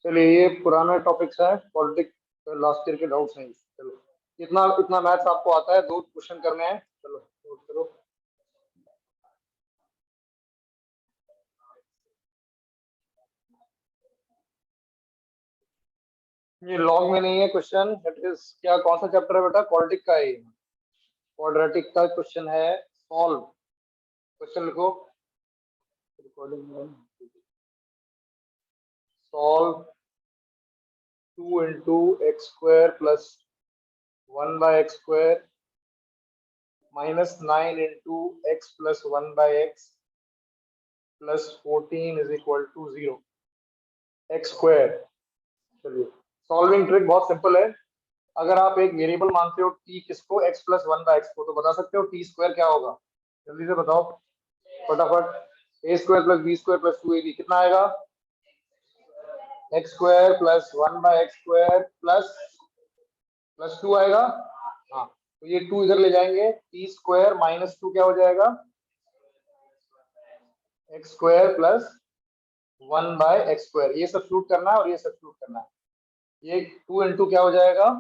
चलिए, ये पुराना टॉपिक्स है, पॉलिटिक्स लास्ट ईयर के डाउट्स हैं। चलो, इतना इतना मैथ्स आपको आता है, 2 क्वेश्चन करने हैं। चलो नोट करो। ये लॉग में नहीं है क्वेश्चन, इट इज क्या, कौन सा चैप्टर है बेटा? क्वाड्रेटिक का है, क्वाड्रेटिक का क्वेश्चन है। सॉल्व, क्वेश्चन लिखो। Solve 2 into x square plus 1 by x square minus 9 into x plus 1 by x plus 14 is equal to 0 x square. चलिए, सॉल्विंग ट्रिक बहुत सिंपल है। अगर आप एक वेरिएबल मानते हो टी, किसको? एक्स प्लस 1 बाय एक्स को, तो बता सकते हो टी स्क्वायर क्या होगा? जल्दी से बताओ फटाफट। A square plus B square plus 2ab कितना आएगा? X square plus 1 by x square plus plus 2 आएगा। हाँ, तो ये 2 इधर ले जाएंगे, टी स्क्वायर माइनस 2 क्या हो जाएगा? X square plus 1 by x square. ये सब्स्टिट्यूट करना है और ये सब्स्टिट्यूट करना है। ये 2 इंटू क्या हो जाएगा?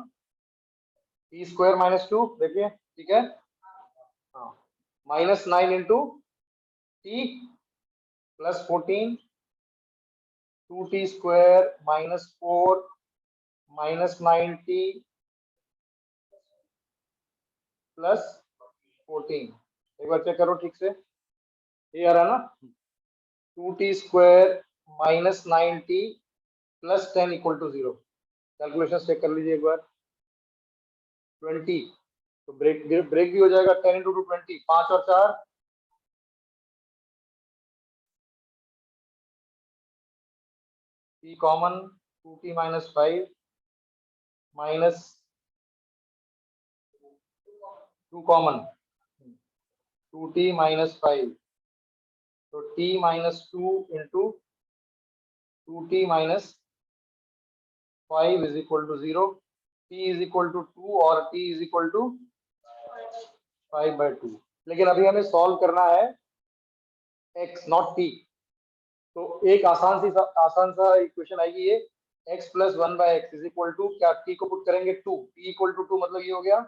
टी स्क्वायर माइनस 2, देखिए ठीक है। हाँ, minus 9 into T plus 14, 2t square minus 4 minus 9t plus 14। एक बार चेक करो ठीक से, ये आ रहा ना? 2t square minus 9t plus 10 equal to 0। Calculation check कर लीजिए एक बार। 20, तो ब्रेक ब्रेक भी हो जाएगा। 10 इंटू 2 20, 5 और 4 t common, 2t minus 5 minus 2 common, 2t minus 5, तो t minus 2 into 2t minus 5 is equal to 0। t is equal to 2 और t इज इक्वल टू 5/2। लेकिन अभी हमें सॉल्व करना है x नॉट t। तो एक आसान सा इक्वेशन आएगी ये, x plus 1 by x is equal to क्या? t को पुट करेंगे 2, t इक्वल टू 2 मतलब ये हो गया।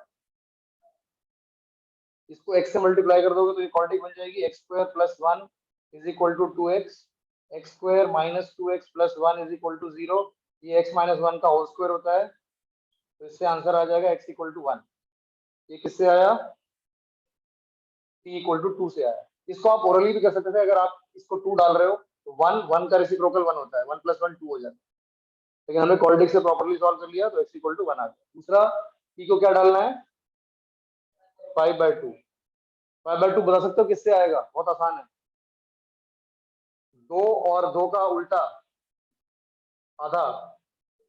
इसको x से मल्टीप्लाई कर दोगे तो ये क्वाड्रेटिक बन जाएगी। x square plus 1 is equal to 2x, x square minus 2x plus 1 is equal to 0। ये x माइनस 1 का होल स्क्वायर होता है, तो इससे आंसर आ जाएगा x इक्वल टू 1। ये किससे आया? t इक्वल टू 2 से आया। इसको आप ओरली भी कर सकते थे। अगर आप इसको 2 डाल रहे हो तो 1 का रेसिप्रोकल 1 होता है, 1 प्लस 1 2 हो जाता है। लेकिन हमने क्वाड्रेटिक से प्रॉपर्ली सॉल्व कर लिया, तो x इक्वल टू 1 आ गया। दूसरा, t को क्या डालना है? 5/2। 5/2 बता सकते हो किससे आएगा? बहुत आसान है, 2 और 2 का उल्टा आधा,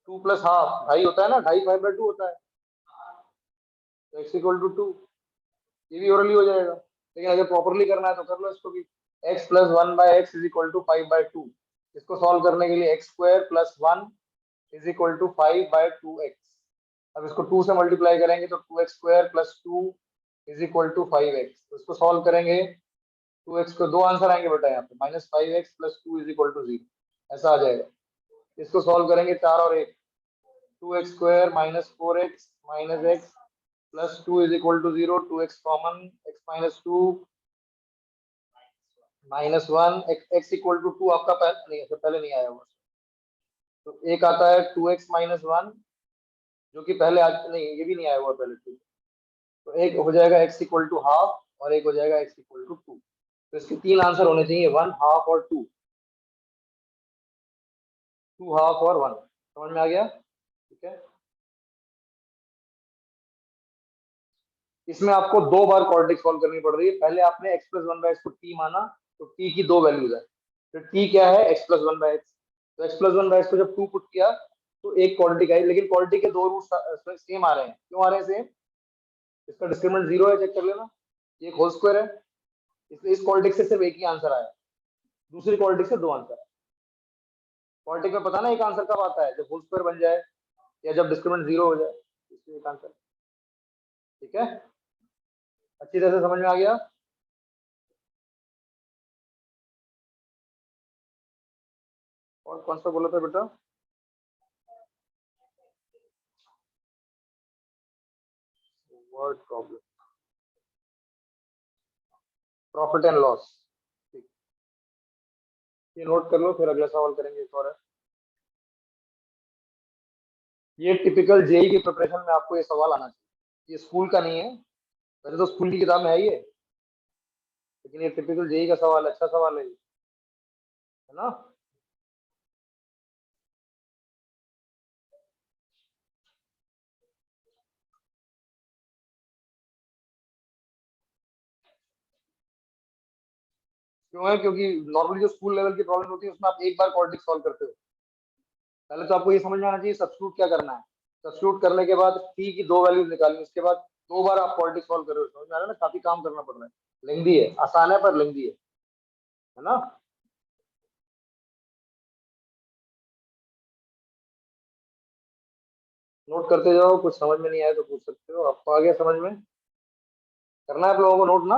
2 प्लस हाफ, ढाई होता है ना, ढाई 5/2 होता है, तो x इक्वल टू 2। ये भी ओरली हो जाएगा, लेकिन अगर प्रॉपरली करना है तो कर लो इसको भी। x plus 1 by x is equal to 5/2। इसको सॉल्व करने के लिए x square plus 1 is equal to 5/2x। अब इसको 2 से मल्टीप्लाई करेंगे तो 2x square plus 2 is equal to 5x। तो इसको सॉल्व करेंगे, 2x को 2 आंसर आएंगे बेटा यहाँ पे, minus 5x plus 2 is equal to 0, ऐसा आ जाएगा। इसको सॉल्व करेंगे 4 और 1, 2x square minus 4x minus x plus 2 is equal to 0, 2x common, x minus 2 minus 1, x equal to 2 आपका पहले नहीं, पहले नहीं आया हुआ। तो एक आता है 2x माइनस 1, जो कि पहले नहीं, ये भी नहीं आया हुआ पहले। तो एक हो जाएगा x इक्वल टू हाफ और एक हो जाएगा x इक्वल टू 2। तो इसके 3 आंसर होने चाहिए, 1 हाफ और 2, 2 हाफ और 1। समझ में आ गया? ठीक है, इसमें आपको 2 बार क्वाड्रेटिक सॉल्व करनी पड़ रही है। पहले आपने x प्लस 1 बाय एक्स को t माना, तो t की 2 वैल्यूज है। तो t क्या है? x plus 1 by x. तो x प्लस 1 बाय एक्स को जब 2 पुट किया तो एक क्वाड्रेटिक आई, लेकिन क्वाड्रेटिक के 2 रूट सेम आ रहे हैं। क्यों आ रहे हैं सेम? इसका डिस्क्रिमिनेंट 0 है, चेक कर लेना। ये एक होल स्क्वायर है, इसलिए इस क्वाड्रेटिक से सिर्फ एक ही आंसर आया, दूसरी क्वाड्रेटिक से 2 आंसर। क्वाड्रेटिक में पता ना एक आंसर कब आता है? जब होल स्क्वायर बन जाए या जब डिस्क्रिमिनेंट 0 हो जाए, इसलिए एक आंसर। ठीक है, अच्छी तरह से समझ में आ गया? और कौन सा बोला था बेटा? Word problem, profit and loss. ठीक, ये नोट कर लो, फिर अगला सवाल करेंगे एक और है। ये टिपिकल जेई की प्रिपरेशन में आपको ये सवाल आना चाहिए। ये स्कूल का नहीं है, वैसे तो स्कूल की किताब में है ये, लेकिन ये टिपिकल जेई का सवाल, अच्छा सवाल है ये, है ना। क्यों है? क्योंकि नॉर्मली जो स्कूल लेवल की प्रॉब्लम होती है उसमें आप एक बार क्वाड्रेटिक सॉल्व करते हो। पहले तो आपको ये समझ में आना चाहिए सब्स्टिट्यूट क्या करना है। सब्स्टिट्यूट करने के बाद टी की दो वैल्यूज निकालनी, उसके बाद दो बार आप क्वाड्रेटिक सॉल्व कर रहे हो। समझ में आ रहा है ना, काफी काम करना पड़ रहा है। लेंदी है, आसान है पर लेंदी है ना। नोट करते जाओ, कुछ समझ में नहीं आया तो पूछ सकते हो। आपको आ गया समझ में? करना है आप लोगों को नोट ना।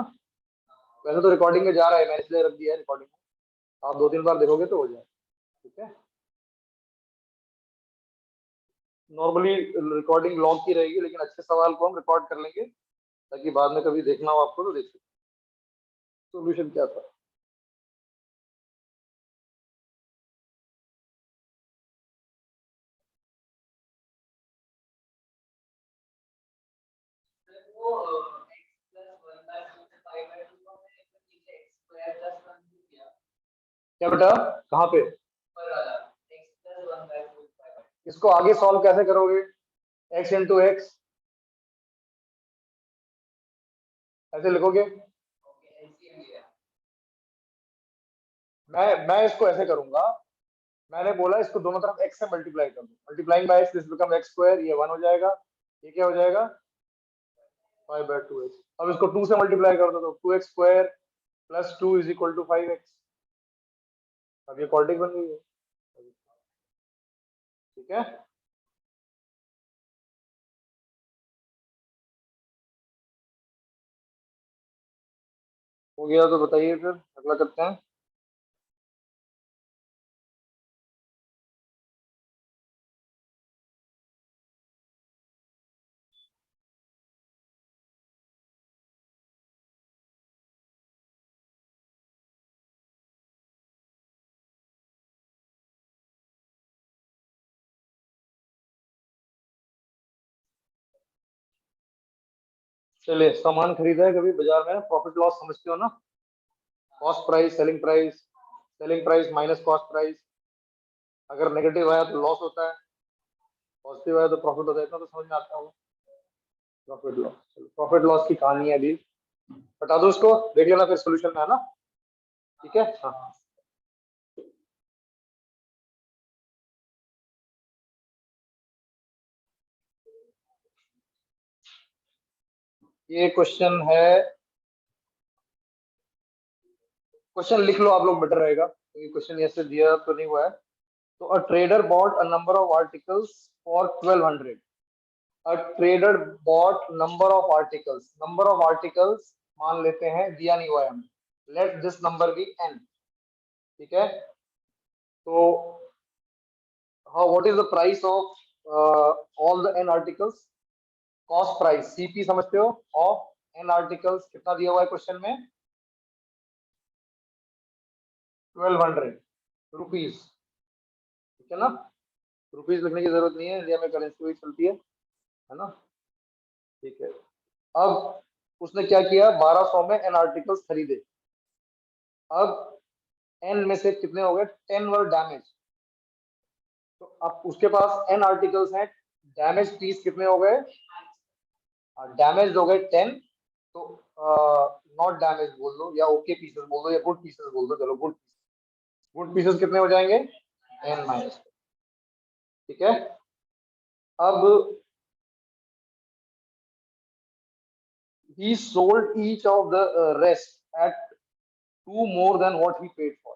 वैसे तो रिकॉर्डिंग में जा रहा है, मैंने इसलिए रख दिया है रिकॉर्डिंग में, आप दो तीन बार देखोगे तो हो जाए। ठीक है, नॉर्मली रिकॉर्डिंग लॉन्ग की रहेगी, लेकिन अच्छे सवाल को हम रिकॉर्ड कर लेंगे ताकि बाद में कभी देखना हो आपको तो देख सकते। सोल्यूशन क्या था? वो x+1/2 क्या बेटा, कहाँ पे? इसको आगे सॉल्व कैसे करोगे? एक्स इंटू एक्स ऐसे लिखोगे? मैं इसको ऐसे करूंगा। मैंने बोला इसको दोनों तरफ x से मल्टीप्लाई कर दो, multiplying by x this become x square, ये 1 हो जाएगा, ये क्या हो जाएगा 5/2x। अब इसको 2 से मल्टीप्लाई कर दो तो 2x square plus 2 is equal to 5x। अब ये क्वाड्रेटिक बन गई है। ठीक है, हो गया तो बताइए फिर अगला करते हैं। चलिए, सामान खरीदा है कभी बाजार में, प्रॉफिट लॉस समझते हो ना। Cost price, selling price, selling price minus cost price. अगर नेगेटिव आया तो लॉस होता है, पॉजिटिव आया तो प्रॉफिट होता है। इतना तो समझ में आता होगा। प्रॉफिट लॉस, चलो प्रॉफिट लॉस की कहानी है अभी, बता दो उसको, देख लेना फिर सोल्यूशन में, है ना। ठीक है, हाँ। ये क्वेश्चन है, क्वेश्चन लिख लो आप लोग, बेटर रहेगा क्योंकि क्वेश्चन ऐसे दिया तो नहीं हुआ है। तो a trader bought a number of articles for 1200। A trader bought number of articles, number of articles मान लेते हैं, दिया नहीं हुआ है हमें। Let this number be n। ठीक है, तो हाँ, what is the price of all the n articles? Cost price CP समझते हो, ऑफ n आर्टिकल्स कितना दिया हुआ है क्वेश्चन में? 1200 रुपीज। ठीक है ना, रुपीज लिखने की जरूरत नहीं है, इंडिया में करेंसी वही चलती है ना। ठीक है, अब उसने क्या किया, 1200 में एन आर्टिकल्स खरीदे। अब एन में से कितने हो गए, 10 वर डैमेज। तो अब उसके पास एन आर्टिकल्स हैं, डैमेज पीस कितने हो गए? डैमेज हो गए 10। तो नॉट डैमेज बोल दो या ओके पीसेस बोल दो या गुड पीसेस बोल दो, चलो गुड, गुड पीसेस कितने हो जाएंगे, एन माइनस। ठीक है, अब he sold each of the rest at 2 more than what he paid for.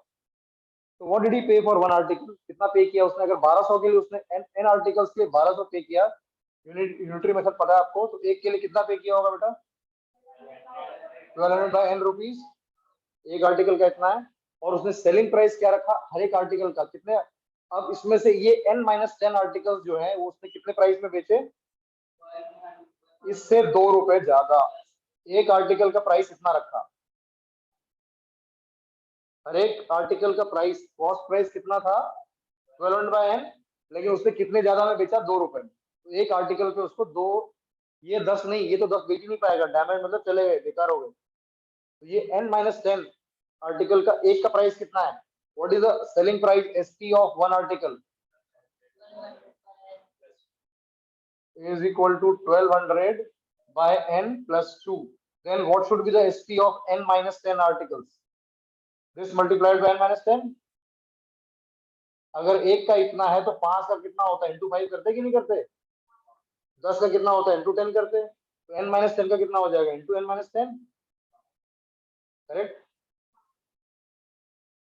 तो व्हाट डिड ही पे फॉर वन आर्टिकल? कितना पे किया उसने? अगर 1200 के लिए उसने एन आर्टिकल्स के लिए 1200 पे किया, यूनिटरी मेथड पता है आपको, तो एक के लिए कितना पे किया होगा बेटा? 1200 बाय एन रुपीज, एक आर्टिकल का इतना है। और उसने सेलिंग प्राइस क्या रखा हर एक आर्टिकल का, कितने? अब इसमें से ये n-10 आर्टिकल्स जो है वो उसने कितने प्राइस में बेचे? इससे 2 रुपए ज्यादा। एक आर्टिकल का प्राइस इतना रखा, हर एक आर्टिकल का प्राइस, कॉस्ट प्राइस कितना था? 1200/n, लेकिन उसने कितने ज्यादा में बेचा? 2 रुपए में। तो एक आर्टिकल पे उसको 2, ये 10 नहीं, ये तो 10 बेच ही नहीं पाएगा, डैमेज मतलब चले गए, बेकार हो गए। तो ये n-10 आर्टिकल का एक का प्राइस कितना है? What is the selling price SP of one article? is equal to 1200 by n plus 2. Then what should be the SP of n-10 articles? This multiplied by n-10. अगर एक का इतना है तो 5 का कितना होता है? इंटू 5 करते कि नहीं करते? 10 का कितना होता है? इंटू 10 करते। तो n-10 का कितना हो जाएगा? Into n-10, correct?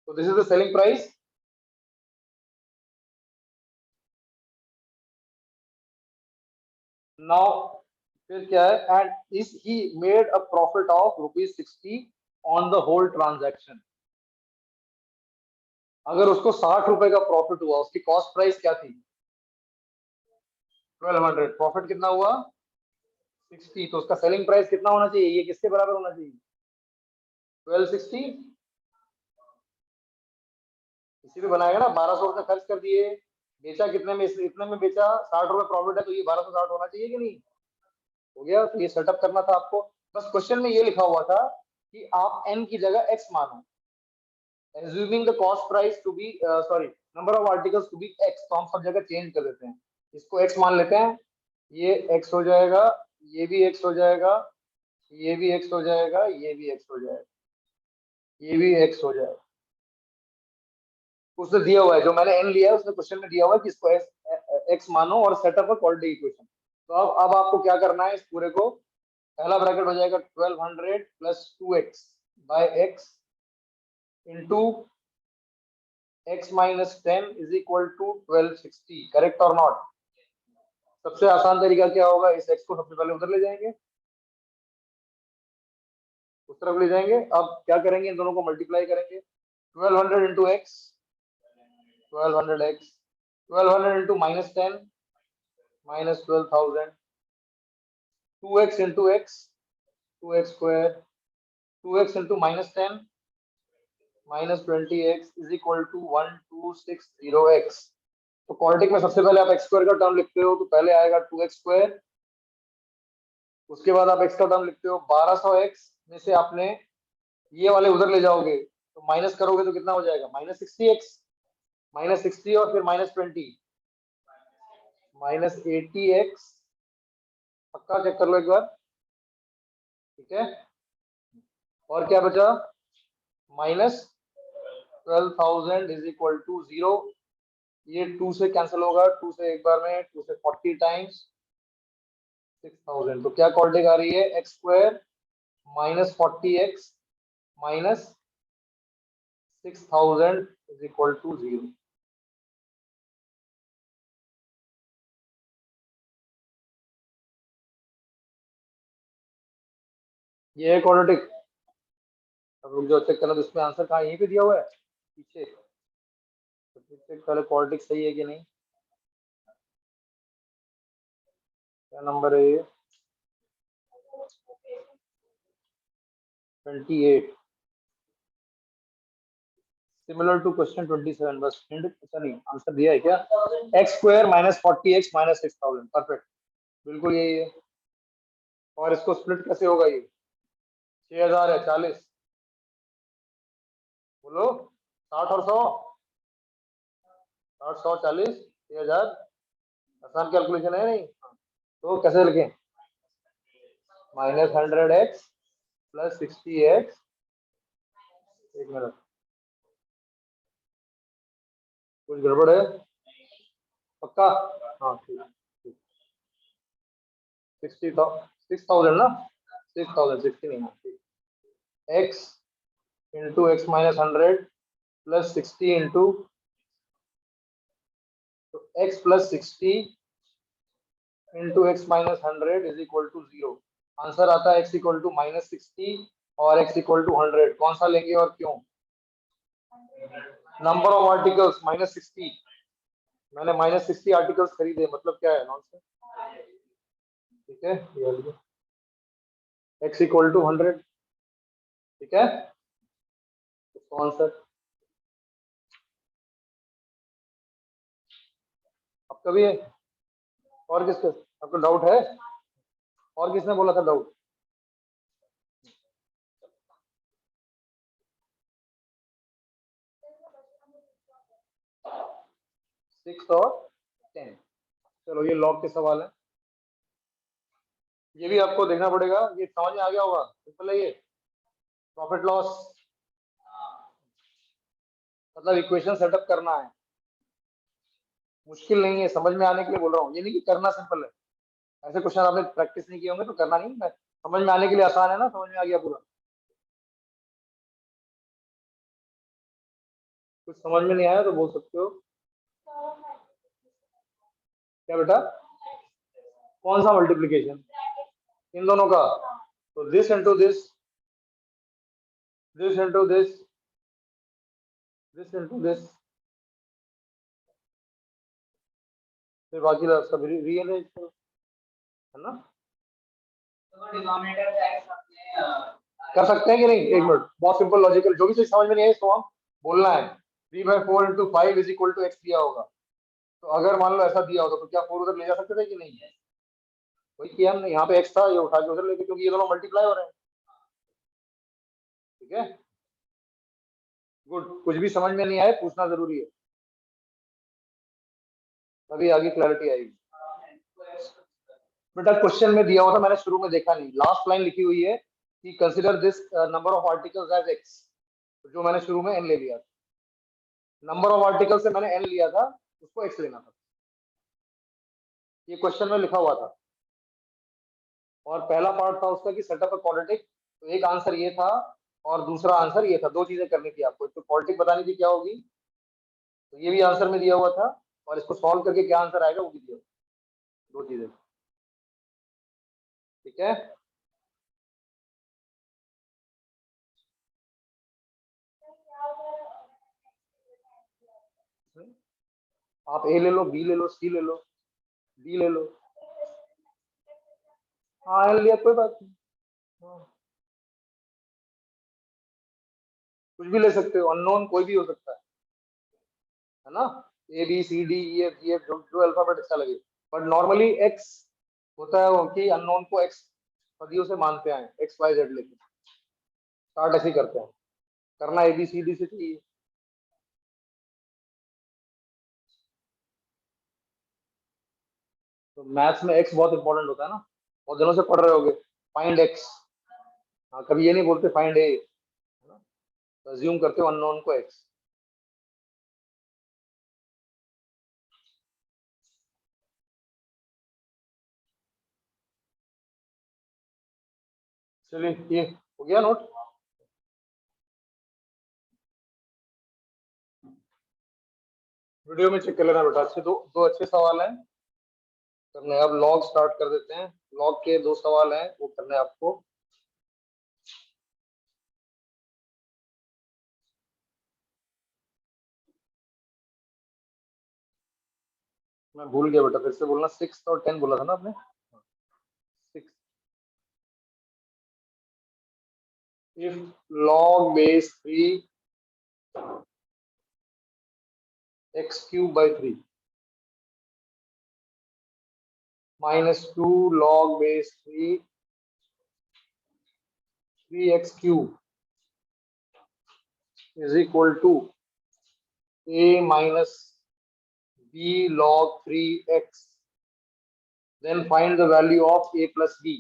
तो this is the selling price. Now फिर क्या है? And is he made a profit of ₹60 on the whole transaction. अगर उसको 60 रुपए का प्रॉफिट हुआ, उसकी कॉस्ट प्राइस क्या थी? 1200, प्रॉफिट कितना हुआ? 60, तो उसका सेलिंग प्राइस कितना होना चाहिए? ये किसके बराबर होना चाहिए? 1260। इसी पे बनाएगा ना, 1200 रुपए खर्च कर दिए, बेचा कितने में? इतने में बेचा, 60 रुपए प्रॉफिट है, तो ये 1260 होना चाहिए कि नहीं? हो गया। तो ये सेटअप करना था आपको। बस क्वेश्चन में ये लिखा हुआ था कि आप n की जगह x मानो, assuming the cost price to be number of articles to be x, तो हम सब जगह चेंज कर देते हैं, इसको x मान लेते हैं, ये x हो जाएगा, ये भी x हो जाएगा, ये भी x हो जाएगा, ये भी x हो जाएगा, ये भी x हो जाएगा। उसने दिया हुआ है, जो मैंने n लिया है उसने क्वेश्चन में दिया हुआ है कि इसको x मानो और सेटअप अ क्वाड्रेटिक इक्वेशन। तो अब आपको क्या करना है? इस पूरे को, पहला ब्रैकेट हो जाएगा 1200 plus 2x by x into x minus 10 is equal to 1260, correct और नॉट? सबसे आसान तरीका क्या होगा? इस x को सबसे पहले उधर ले जाएंगे, उस तरफ ले जाएंगे। अब क्या करेंगे? इन दोनों को मल्टीप्लाई करेंगे। 1200 into x, 1200x, 1200 into minus 10, minus 12,000, 2x into x, 2x square, 2x into minus 10, minus 20x is equal to 1260x। तो क्वाड्रेटिक में सबसे पहले आप एक्स स्क्वायर का टर्म लिखते हो, तो पहले आएगा 2x स्क्वायर, उसके बाद आप x का टर्म लिखते हो 1200x में से आपने ये वाले उधर ले जाओगे, तो माइनस करोगे तो कितना हो जाएगा? माइनस 60x, माइनस 60 और फिर माइनस 20, माइनस 80x। पक्का चेक कर लो एक बार, ठीक है? और क्या बचा? Minus 12,000 is equal to 0। ये 2 से कैंसिल होगा, 2 से एक बार में, 2 से 40 टाइम्स 6000। तो क्या क्वाड्रेटिक आ रही है? X square minus 40x minus 6000 is equal to 0। ये है क्वाड्रेटिक। अब रुक जाओ, चेक करना, तो इसमें आंसर कहाँ? यहीं पे दिया हुआ है पीछे। तो चेक पहले क्वाड्रेटिक सही है कि नहीं। क्या नंबर है ये? 28, सिमिलर टू क्वेश्चन 27। बस हिंट, अच्छा नहीं, आंसर दिया है क्या? X square minus 40x minus 6000, perfect, बिल्कुल यही है। और इसको स्प्लिट कैसे होगा? ये 6000 है, 40, बोलो 60 और 100, 60, 100, 40, 6000। आसान कैलकुलेशन है नहीं? तो कैसे लिखें? माइनस 100x प्लस 60x, एक मिनट, कुछ गड़बड़ है? पक्का? हाँ ठीक, 6000 ना, 6000, 60 नहीं है। x into x minus 100 plus 60 into, तो x plus 60 into x minus 100 is equal to 0। Answer आता है x इक्वल टू माइनस 60 और x इक्वल टू 100। कौन सा लेंगे और क्यों? नंबर ऑफ आर्टिकल्स माइनस 60, मैंने -60 आर्टिकल्स खरीदे, मतलब क्या है नॉनसेंस। ठीक है, ये लिखो x इक्वल टू 100। ठीक है, तो आंसर आपका भी है। और किसका आपको डाउट है? और किसने बोला था डाउट? सिक्स और 10। चलो ये लॉग के सवाल है, ये भी आपको देखना पड़ेगा। ये समझ में आ गया होगा, सिंपल है ये। प्रॉफिट लॉस मतलब इक्वेशन सेटअप करना है, मुश्किल नहीं है, समझ में आने के लिए बोल रहा हूँ, ये नहीं कि करना सिंपल है। ऐसे क्वेश्चन आपने प्रैक्टिस नहीं किए होंगे तो करना नहीं, मैं समझ में आने के लिए आसान है ना, समझ में आ गया पूरा। कुछ समझ में नहीं आया तो बोल सकते हो। क्या बेटा? कौन सा मल्टीप्लीकेशन? इन दोनों का, तो this into this, this into this, this into this, फिर बाकी सब रिअरेंज करो, है ना। तो डिनोमिनेटर का x अपने कर सकते हैं कि नहीं? एक मिनट, बहुत सिंपल लॉजिकल, जो भी चीज समझ में नहीं आई इसको हम बोलना है। 3/4 into 5 is equal to x दिया होगा, तो अगर मान लो ऐसा दिया होता तो क्या 4 उधर ले जा सकते थे कि नहीं? वही किया हमने, यहाँ पे एक्स था, ये उठा के उधर लेके, क्योंकि ये दोनों मल्टीप्लाई हो रहे हैं। ठीक है, गुड। कुछ भी समझ में नहीं आए पूछना जरूरी है, तभी आगे क्लैरिटी आएगी। बेटा क्वेश्चन में दिया हुआ था, मैंने शुरू में देखा नहीं, लास्ट लाइन लिखी हुई है कि consider this number of articles as x, जो मैंने शुरू में एन ले लिया था। नंबर ऑफ आर्टिकल से मैंने एन लिया था, उसको एक्स लेना था, ये क्वेश्चन में लिखा हुआ था। और पहला पार्ट था उसका कि सेटअप अ क्वाड्रेटिक, तो एक आंसर ये था और दूसरा आंसर ये था, दो चीजें करनी थी आपको, तो क्वाड्रेटिक बतानी थी क्या होगी, तो ये भी आंसर में दिया हुआ था, और इसको सॉल्व करके क्या आंसर आएगा वो भी दिया हुआ, दो चीजें। ठीक है, आप ए ले लो, बी ले लो, सी ले लो, डी ले लो। हाँ एन लिया, कोई बात नहीं। हाँ, कुछ भी ले सकते हो, अननोन कोई भी हो सकता है ना। A B C D E F G F, जो अल्फाबेट अच्छा लगे, बट नॉर्मली एक्स होता है वो कि अननोन को एक्स सदियों से मानते हैं, एक्स वाई जेड लेके स्टार्ट ऐसे ही करते हैं, करना ए बी सी डी से चाहिए। तो मैथ्स में एक्स बहुत इंपॉर्टेंट होता है ना, बहुत दिनों से पढ़ रहे होगे, फाइंड एक्स। हाँ, कभी ये नहीं बोलते फाइंड ए, तो अज्यूम करते हो अननोन को एक्स। चलिए ये हो गया नोट। वीडियो में चेक कर लेना बेटा, अच्छे दो दो अच्छे सवाल हैं करने। अब लॉग स्टार्ट कर देते हैं, लॉग के दो सवाल हैं वो करने हैं आपको। मैं भूल गया बेटा, फिर से बोलना, 6 और 10 बोला था ना आपने। 6, if log base 3 x cube by 3 minus 2 log base 3 3x cube is equal to a minus b log 3x, then find the value of a plus b।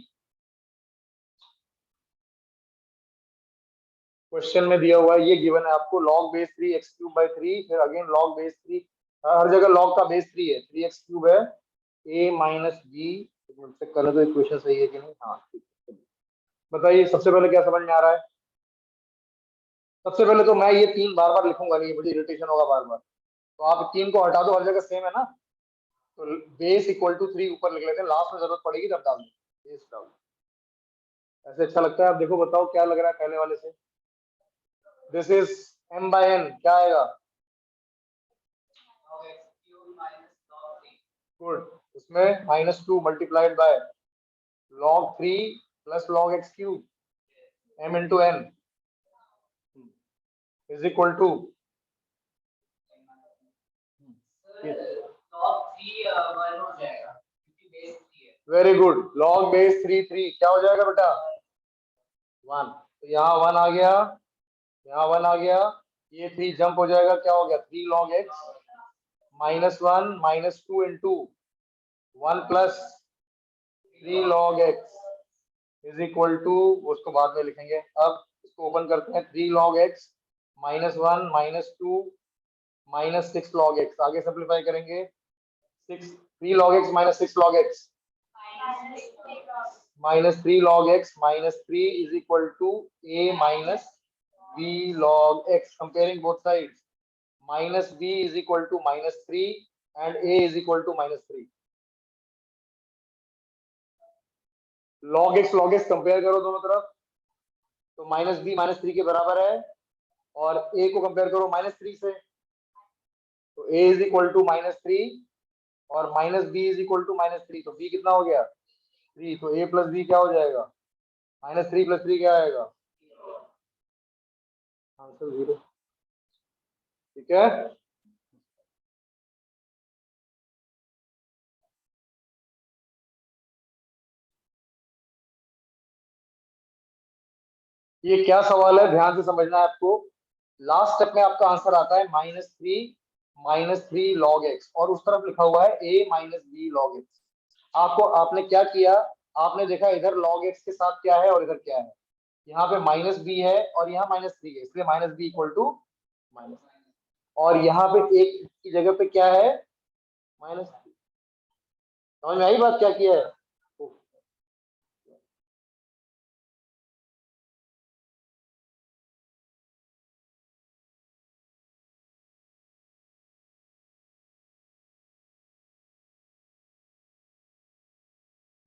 Question में दिया हुआ है, ये गिवन है आपको, log base 3 x cube by 3, फिर again log base 3, हर जगह log का बेस 3 है, 3x cube है, a माइनस b। चेक कर लो तो इक्वेशन सही है कि नहीं। हाँ ठीक है, बताइए सबसे पहले क्या समझ में आ रहा है। सबसे पहले तो मैं ये 3 बार बार लिखूंगा नहीं, मुझे इरिटेशन होगा बार बार, तो आप 3 को हटा दो, हर जगह सेम है ना। तो बेस इक्वल टू 3 ऊपर लिख लेते हैं, लास्ट में जरूरत पड़ेगी तब डाल दो, बेस डाल दो। ऐसे अच्छा लगता है। आप देखो बताओ क्या लग रहा है पहले वाले से। This is m by n, क्या आएगा? log x cube minus good. उसमें -2 मल्टीप्लाइड बाय log 3 प्लस log x cube m into n is equal to log 3 1 हो जाएगा क्योंकि बेस 3 है। Very good. log बेस 3 क्या हो जाएगा बेटा? 1। तो यहाँ 1 आ गया, यहाँ 1 आ गया, ये 3 जंप हो जाएगा, क्या हो गया? 3 log x -1 -2 into 1 plus 3 log x is equal to, उसको बाद में लिखेंगे। अब इसको ओपन करते हैं। 3 log x -1 -2 -6 log x, आगे सिंप्लीफाई करेंगे। 3 log x -6 log x -3 log x -3 is equal to a minus b log x. Comparing both sides, minus b is equal to -3 and a is equal to -3. log x compare करो दोनों तरफ, तो -b -3 के बराबर है, और a को compare करो -3 से, तो a इज इक्वल टू -3 और -b इज इक्वल टू -3, तो b कितना हो गया? 3। तो a प्लस b क्या हो जाएगा? -3 + 3 क्या आएगा? आंसर 0। ठीक है। ये क्या सवाल है, ध्यान से समझना है आपको। लास्ट स्टेप में आपका आंसर आता है -3 log x, और उस तरफ लिखा हुआ है a b log x। आपने क्या किया? आपने देखा इधर log x के साथ क्या है और इधर क्या है। यहाँ पे -b है और यहाँ -3 है, इसलिए -b इक्वल टू माइनस, और यहाँ पे एक की जगह पे क्या है? -3। समझ में आई बात क्या किया है?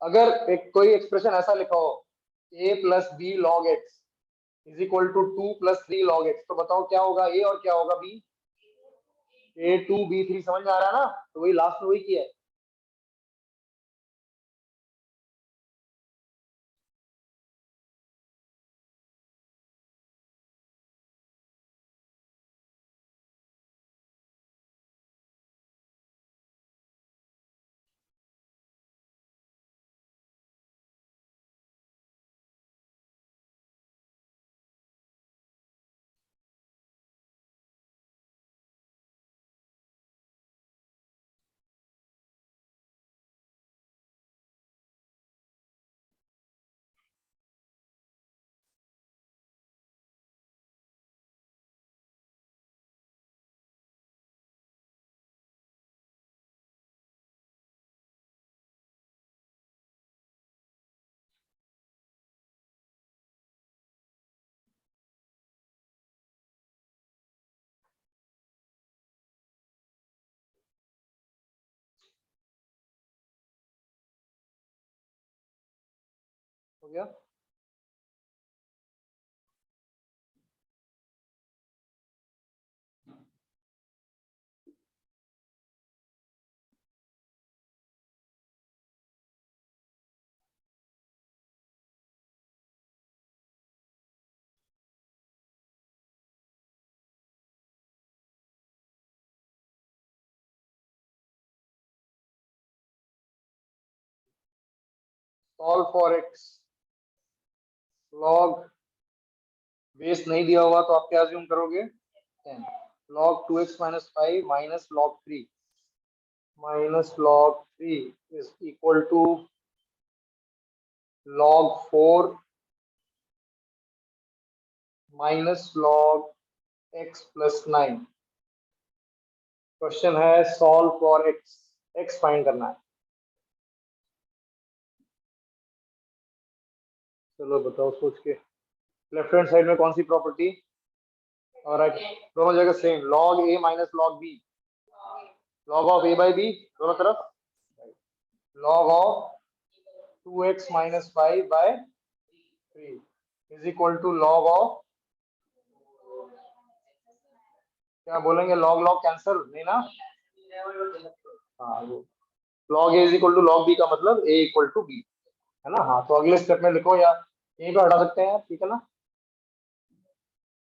अगर एक कोई एक्सप्रेशन ऐसा लिखा हो a + b log x is equal to 2 + 3 log x, तो बताओ क्या होगा a और क्या होगा b? a2 b3। समझ में आ रहा है ना? तो वही लास्ट में वही किया है। हो गया। Solve for x। log base नहीं दिया हुआ तो आप क्या अज्यूम करोगे? 10। log 2x - 5 minus log 3 is equal to log 4 minus log x plus 9। Question है सॉल्व फॉर x फाइंड करना है। चलो बताओ सोच के। लेफ्ट हैंड साइड में कौन सी प्रॉपर्टी? और राइट दोनों जगह same, log a minus log b, log of a by b दोनों तरफ, log of 2x - 5 by 3 is equal to log of, क्या बोलेंगे? log कैंसिल नहीं ना? हाँ वो log a is equal to log b का मतलब a इक्वल टू b, है ना। हाँ, तो अगले स्टेप में लिखो, या यहीं पे हटा सकते हैं, ठीक है ना।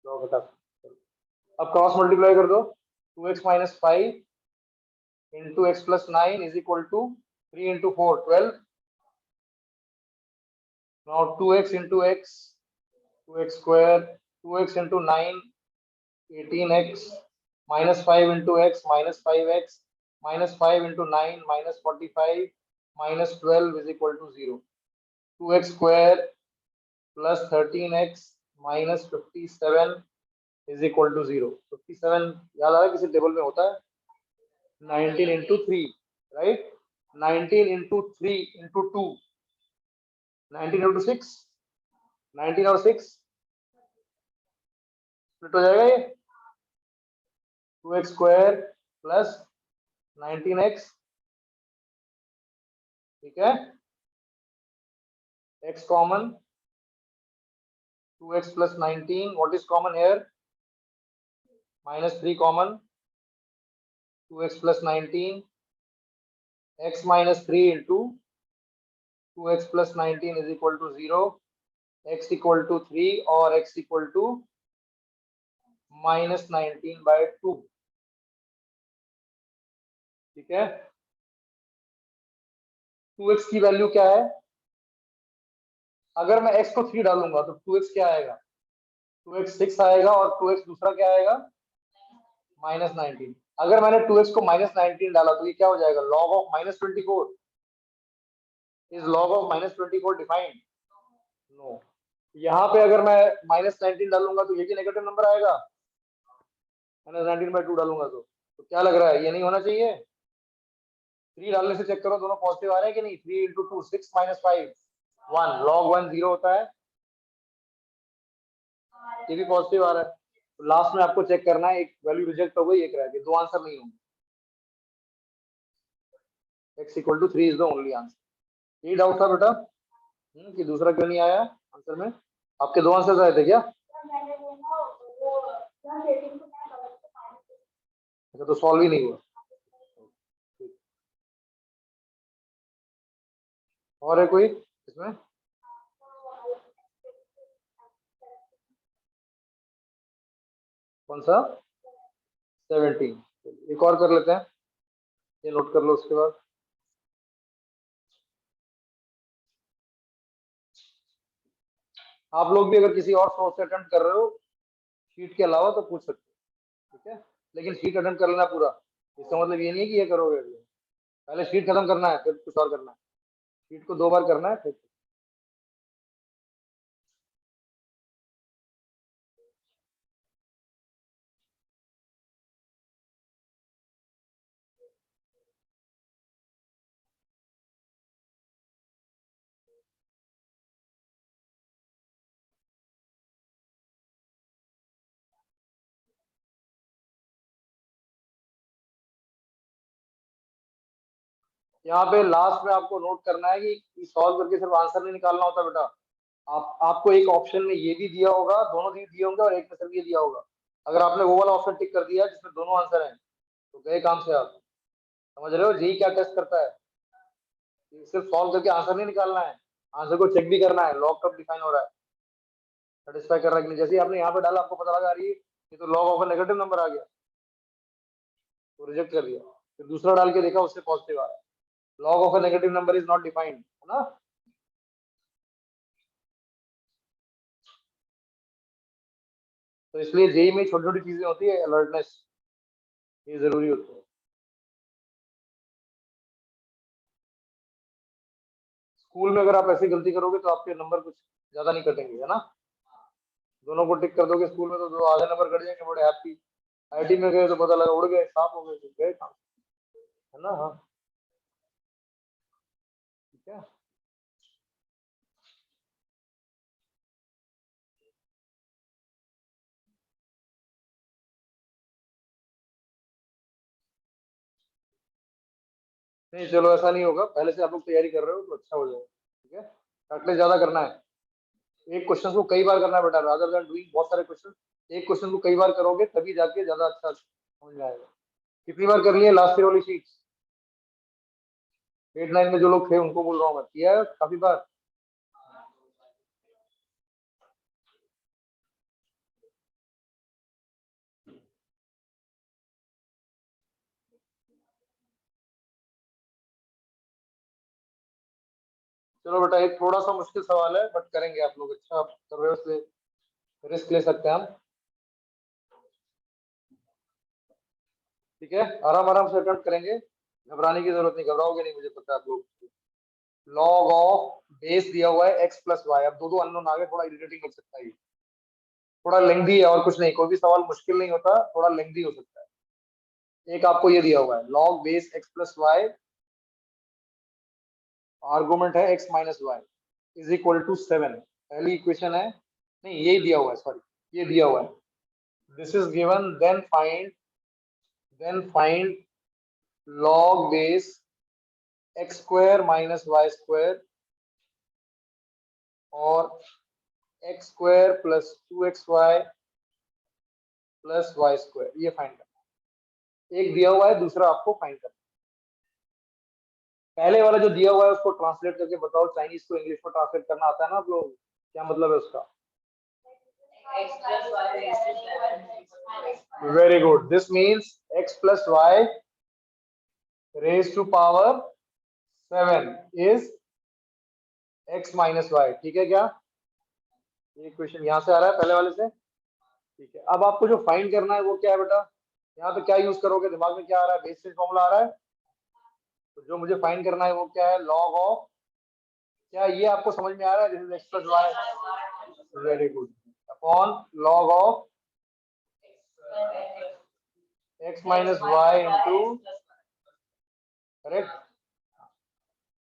log हटा सकते हैं। अब क्रॉस मल्टीप्लाई कर दो, 2x minus 5 into x plus 9 is equal to 3 into 4 12। Now 2x into x, 2x square, 2x into 9 18x, minus 5 into x minus 5x, minus 5 into 9 minus 45, minus 12 is equal to 0। 2x square plus 13x minus 57 is equal to 0। 57 याद आ रहा है किसी table में होता है, 19 into 3, right. 19 into 3 into 2, 19 into 6, 19 और 6 split हो जाएगा ये, 2x स्क्वायर प्लस 19x, ठीक है, x common, 2x plus 19, what is common here, minus 3 common, 2x plus 19, x minus 3 into 2x plus 19 is equal to 0, x equal to 3 और x equal to minus 19 by 2, ठीक है। 2x की value क्या है, अगर मैं x को 3 डालूंगा तो 2x क्या आएगा, 2x 6 आएगा, और 2x दूसरा क्या आएगा, माइनस 19। अगर मैंने 2x को माइनस 19 डाला तो ये क्या हो जाएगा, log of minus 24, is log of minus 24 defined, no. यहाँ पे अगर मैं माइनस 19 डालूंगा तो ये भी नेगेटिव नंबर आएगा, माइनस 19 बाई 2 डालूंगा तो क्या लग रहा है, ये नहीं होना चाहिए। 3 डालने से चेक करो दोनों पॉजिटिव आ रहे हैं कि नहीं, 3 इंटू 2 6 माइनस 5 1, log 1 0 होता है, ये भी पॉजिटिव आ रहा है। तो लास्ट में आपको चेक करना है, एक वैल्यू रिजेक्ट हो गई, एक रह गई, दो आंसर नहीं होंगे, x equal to 3 is the only answer. ये डाउट था बेटा कि दूसरा क्यों नहीं आया आंसर में, आपके दो आंसर आए थे क्या, अच्छा तो सॉल्व ही नहीं हुआ। और है कोई इसमें, कौन सा, 17, एक और कर लेते हैं, ये नोट कर लो उसके बाद। आप लोग भी अगर किसी और सोर्स से अटेम्प्ट कर रहे हो शीट के अलावा तो पूछ सकते हो, ठीक है, लेकिन शीट अटेम्प्ट कर लेना पूरा, इसका मतलब ये नहीं है कि ये करोगे, पहले शीट खत्म करना है फिर कुछ और करना है, शीट को 2 बार करना है फिर। यहाँ पे लास्ट में आपको नोट करना है कि सॉल्व करके सिर्फ आंसर नहीं निकालना होता बेटा, आपको एक ऑप्शन में ये भी दिया होगा, दोनों दिए होंगे, और एक में सिर्फ ये दिया होगा। अगर आपने वो वाला ऑप्शन टिक कर दिया जिसमें दोनों आंसर हैं तो गए काम से आप, समझ रहे हो जी क्या टेस्ट करता है, सिर्फ सॉल्व करके आंसर नहीं निकालना है, आंसर को चेक भी करना है, लॉग कब डिफाइन हो रहा है, सेटिस्फाई कर रहा है कि नहीं। जैसे आपने यहाँ पे डाला आपको पता लगा रही है ये तो लॉग ऑफ नेगेटिव नंबर आ गया तो रिजेक्ट कर दिया, फिर दूसरा डाल के देखा उससे पॉजिटिव आ रहा है, log of a negative number is not defined, है ना। तो इसलिए जेई में छोटी छोटी चीजें होती है, अलर्टनेस ये जरूरी होती है। स्कूल में अगर आप ऐसी गलती करोगे तो आपके नंबर कुछ ज्यादा नहीं कटेंगे, है ना, दोनों को टिक कर दोगे स्कूल में तो दो आधे नंबर कट जाएंगे, बड़े हैप्पी। आईटी में गए तो पता लगा उड़ गए, साफ हो गए, तो गए काम, है ना। हाँ, ठीक है। नहीं चलो ऐसा नहीं होगा, पहले से आप लोग तैयारी कर रहे हो तो अच्छा हो जाएगा, ठीक है, प्रैक्टिस ज्यादा करना है, एक क्वेश्चन को कई बार करना है बेटा, रादर देन डूइंग बहुत सारे क्वेश्चन, एक क्वेश्चन को कई बार करोगे तभी जाके ज्यादा अच्छा समझ में आएगा। कितनी बार कर लिए लास्ट ईयर वाली शीट, 8 9 में जो लोग थे उनको बोल रहा हूँ मैं, किया है काफी बार। चलो बेटा, एक थोड़ा सा मुश्किल सवाल है बट करेंगे, आप लोग अच्छा आप कर रहे हो इसलिए रिस्क ले सकते हैं हम। ठीक है, आराम आराम से अटेम्प्ट करेंगे, घबराने की जरूरत नहीं, घबराओगे नहीं, मुझे पता है आप लोग। लॉग ऑफ बेस दिया हुआ है एक्स प्लस वाई, अब दो दो अननोन आ गए, थोड़ा इरिटेटिंग लग सकता है ये, थोड़ा लेंदी है और कुछ नहीं, कोई भी सवाल मुश्किल नहीं होता, थोड़ा लेंदी हो सकता है। एक आपको ये दिया हुआ है log base X plus Y, argument है X minus Y is equal to 7, पहली इक्वेशन है, नहीं यही दिया हुआ है, सॉरी ये दिया हुआ है, this is given, then find log base X square minus Y square और X square plus 2xy plus Y square, ये फाइंड करना। एक दिया हुआ है, दूसरा आपको फाइंड करना। पहले वाला जो दिया हुआ है उसको ट्रांसलेट करके बताओ, चाइनीज को इंग्लिश में ट्रांसलेट करना आता है ना आप लोग, क्या मतलब है उसका? x plus y raised to 7 very good, this means x plus y raise to power 7 is x minus y, ठीक है क्या? ये क्वेश्चन यहाँ से आ रहा है पहले वाले से, ठीक है। अब आपको जो फाइंड करना है वो क्या है बेटा, यहाँ पे क्या यूज करोगे, दिमाग में क्या आ रहा है, बेसिस फॉर्मूला आ रहा है, तो जो मुझे फाइंड करना है वो क्या है, लॉग ऑफ, क्या ये आपको समझ में आ रहा है, this is x plus y, very good, upon log of x minus y into, correct.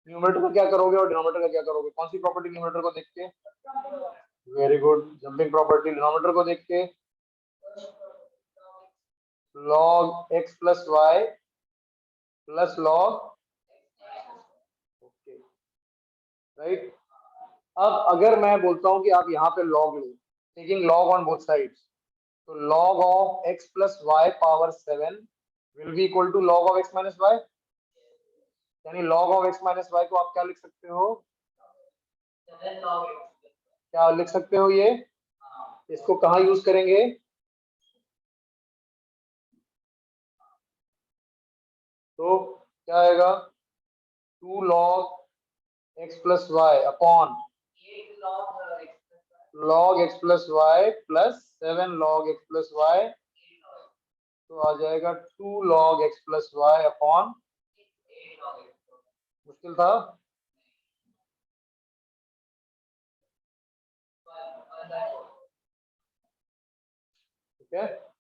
Numerator का क्या करोगे और डिनोमिनेटर का क्या करोगे, कौन सी प्रॉपर्टी न्यूमरेटर को देख के, very good, jumping property denominator को देख के, log X plus Y plus log, okay right. अब अगर मैं बोलता हूं कि आप यहाँ पे लॉग लो, taking log on both sides, तो log of X plus Y power 7 will be equal to log of x minus Y, यानी log of x minus Y को आप क्या लिख सकते हो, 7 log x, क्या लिख सकते हो ये, इसको कहाँ यूज करेंगे, तो क्या आएगा, 2 log x plus y upon 8 log x log x plus Y plus 7 log x plus y, तो आ जाएगा 2 log x plus y upon, 8 log x, मुश्किल था, ठीक है।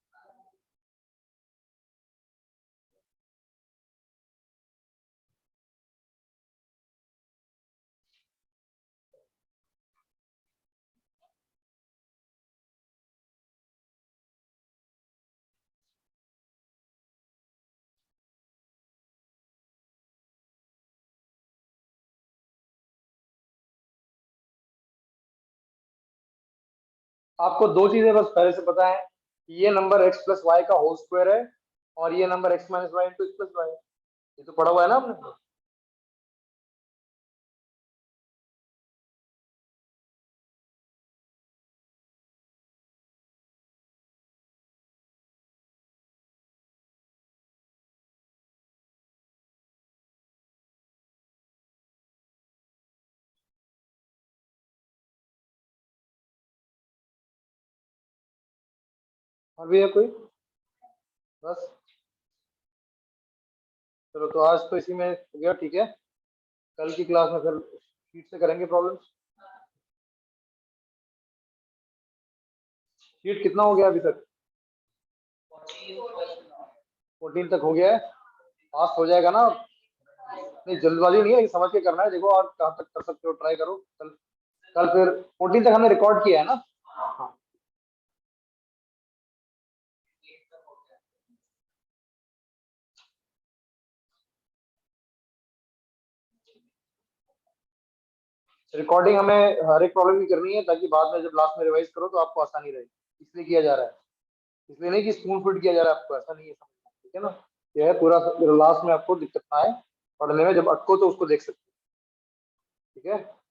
आपको दो चीजें बस पहले से पता है कि ये नंबर x प्लस वाई का होल स्क्वायर है और ये number x minus y into x plus y, ये तो पढ़ा हुआ है ना आपने। अभी है कोई, बस चलो, तो आज तो इसी में हो गया, ठीक है। कल की क्लास में फिर शीट से करेंगे प्रॉब्लम। शीट कितना हो गया अभी तक, 14 तक हो गया है, पास हो जाएगा ना, नहीं जल्दबाजी नहीं है, ये समझ के करना है, देखो और कहाँ तक कर सकते हो, ट्राई करो कल। कल फिर 14 तक हमने रिकॉर्ड किया है ना, हाँ। रिकॉर्डिंग हमें हर एक प्रॉब्लम की करनी है ताकि बाद में जब लास्ट में रिवाइज करो तो आपको आसानी रहे, इसलिए किया जा रहा है, इसलिए नहीं कि स्पून फीड किया जा रहा है आपको, ऐसा नहीं है समझना, ठीक है ना। यह है पूरा, लास्ट में आपको दिक्कत ना आए पढ़ने में जब अटको तो उसको देख सकते हो। ठीक है।